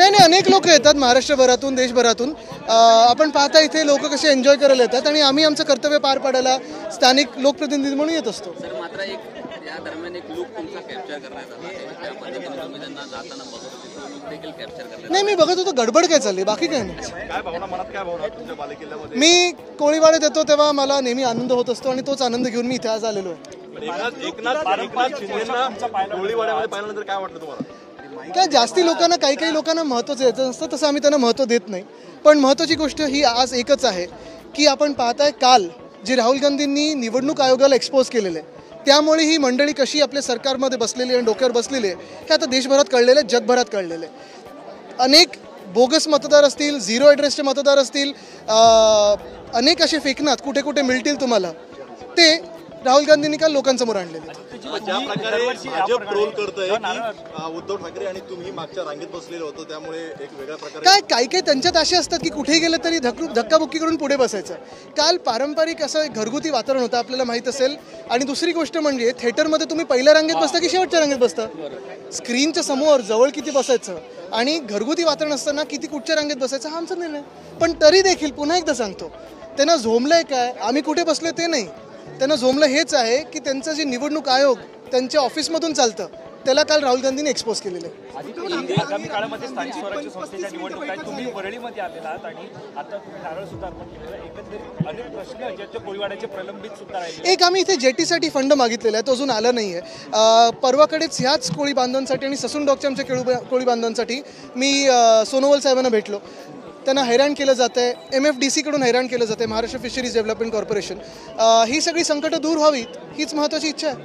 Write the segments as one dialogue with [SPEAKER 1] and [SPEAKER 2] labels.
[SPEAKER 1] नाही, अनेक लोक येतात महाराष्ट्रभरातून, देशभरातून. आपण पाहता इथे लोक कसे एन्जॉय करायला येतात आणि आम्ही आमचं कर्तव्य पार पाडायला स्थानिक लोकप्रतिनिधी म्हणून येत असतो.
[SPEAKER 2] सर मात्र एक या दरम्यान एक लुक तुमचा कॅप्चर करण्यात आला आहे, त्या पद्धतीने तुम्ही त्यांना जाताना बघत होते, तो लुक देखील कॅप्चर करण्यात.
[SPEAKER 1] नाही, मी बघत होतो गडबड काय चालली, बाकी काय नाही.
[SPEAKER 3] काय भावना मनात काय भावना तुमच्या बालेकिल्ल्यामध्ये?
[SPEAKER 1] मी कोळीवाड्यात येतो तेव्हा मला नेहमी आनंद होत असतो आणि तोच आनंद घेऊन मी इथे आज आलेलो आहे.
[SPEAKER 3] एकनाथ शिंदेंना कोळीवाड्यामध्ये पाहिल्यानंतर काय वाटलं तुम्हाला?
[SPEAKER 1] काय जास्ती लोकांना काही लोकांना महत्त्वाचं द्यायचं नसतं, तसं आम्ही त्यांना महत्त्व देत नाही. पण महत्त्वाची गोष्ट ही आज एकच आहे की आपण पाहताय काल जे राहुल गांधींनी निवडणूक आयोगाला एक्सपोज केलेलं आहे, त्यामुळे ही मंडळी कशी आपल्या सरकारमध्ये बसलेली आणि डोक्यावर बसलेली आहे हे आता देशभरात कळलेलं आहे, जगभरात कळलेलं आहे. अनेक बोगस मतदार असतील, झिरो ॲड्रेसचे मतदार असतील, अनेक असे फेकनात कुठे कुठे मिळतील तुम्हाला, ते राहुल गांधींनी काल लोकांसमोर आणलेले.
[SPEAKER 3] ज्या प्रकारे भाजप ट्रोल करतोय की उद्धव ठाकरे आणि तुम्ही मागच्या रांगेत बसलेले होतो, त्यामुळे एक वेगळ्या प्रकारे
[SPEAKER 1] काही त्यांच्यात असे असतात की कुठेही गेलं तरी धक्काबुक्की करून पुढे बसायचं. काल पारंपरिक असं घरगुती वातावरण होतं, आपल्याला माहीत असेल. आणि दुसरी गोष्ट म्हणजे थिएटरमध्ये तुम्ही पहिल्या रांगेत बसता की शेवटच्या रांगेत बसता, स्क्रीनच्या समोर जवळ किती बसायचं आणि घरगुती वातावरण असताना किती कुठच्या रांगेत बसायचं हा आमचा निर्णय. पण तरी देखील पुन्हा एकदा सांगतो, त्यांना झोंबलंय काय, आम्ही कुठे बसलोय ते नाही, त्यांना झोंबलं हेच आहे की त्यांचं जे निवडणूक आयोग त्यांच्या ऑफिसमधून चालतं त्याला काल राहुल गांधींनी एक्सपोज केलेलं आहे.
[SPEAKER 4] आगामी काळामध्ये स्थानिक स्वराज्य संस्थेच्या निवडणुका आहेत, तुम्ही वरळीमध्ये आलेला आहात आणि आता तुम्ही नारळ सुद्धा अर्पण केलेला आहे. एकंदरीत अनेक प्रश्न ज्याच्या कोळीवाड्याचे प्रलंबित सुद्धा राहिले.
[SPEAKER 1] एक आम्ही इथे जेटीसाठी फंड मागितलेला आहे, तो अजून आला नाही आहे. परवाकडेच ह्याच कोळी बांधवांसाठी आणि ससून डॉकच्या आमच्या कोळी बांधवांसाठी मी सोनोवाल साहेबांना भेटलो. त्यांना हैराण केलं जातं आहे, MFDC कडून हैराण केलं जातं आहे, महाराष्ट्र फिशरीज डेव्हलपमेंट कॉर्पोरेशन. ही सगळी संकटं दूर व्हावीत हीच महत्त्वाची इच्छा आहे.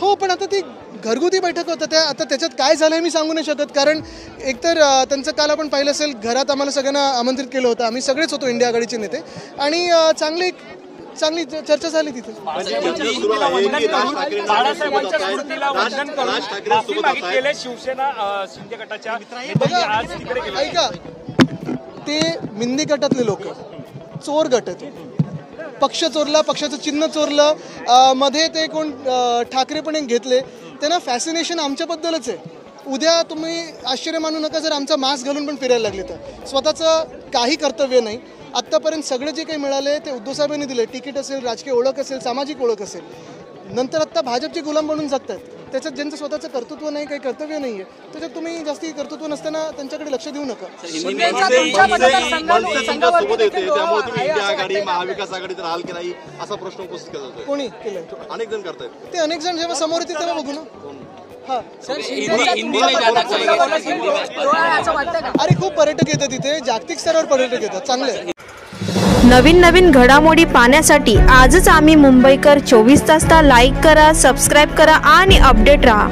[SPEAKER 1] हो, पण आता ती घरगुती बैठक होतं, त्या आता त्याच्यात काय झालं हे मी सांगू नाही शकत. कारण एकतर त्यांचं काल आपण पाहिलं असेल, घरात आम्हाला सगळ्यांना आमंत्रित केलं होतं, आम्ही सगळेच होतो इंडिया आघाडीचे नेते, आणि चांगली चर्चा झाली तिथे. ऐका, ते मिंदी गटातले लोक चोर गट आहेत. पक्ष चोरला, पक्षाचं चिन्ह चोरलं, मध्ये ते कोण ठाकरे पण एक घेतले. त्यांना फॅसिनेशन आमच्याबद्दलच आहे. उद्या तुम्ही आश्चर्य मानू नका जर आमचा मास्क घालून पण फिरायला लागले तर. स्वतःचं काही कर्तव्य नाही. आत्तापर्यंत सगळे जे काही मिळाले ते उद्धव साहेबांनी दिले. तिकीट असेल, राजकीय ओळख असेल, सामाजिक ओळख असेल. नंतर आत्ता भाजपचे गुलाम बनून जगतात. त्याच्यात ज्यांचं स्वतःचं कर्तृत्व नाही, काही कर्तव्य नाही आहे, त्याच्यात तुम्ही जास्ती कर्तृत्व नसताना त्यांच्याकडे लक्ष देऊ नका.
[SPEAKER 3] इंडिया आघाडी महाविकास आघाडीत राहाल की नाही असा प्रश्न उपस्थित केला जातोय.
[SPEAKER 1] कोणी केलंय?
[SPEAKER 3] अनेक जण करतायत
[SPEAKER 1] ते. अनेक जण जेव्हा समोर येतील तेव्हा बघू ना. हा, अरे खूप पर्यटक येतात तिथे, जागतिक स्तरावर पर्यटक येतात, चांगले.
[SPEAKER 5] नवीन घडामोडी पाहण्यासाठी आजच आम्ही मुंबईकर 24 तासला लाईक करा, सबस्क्राईब करा आणि अपडेट रहा.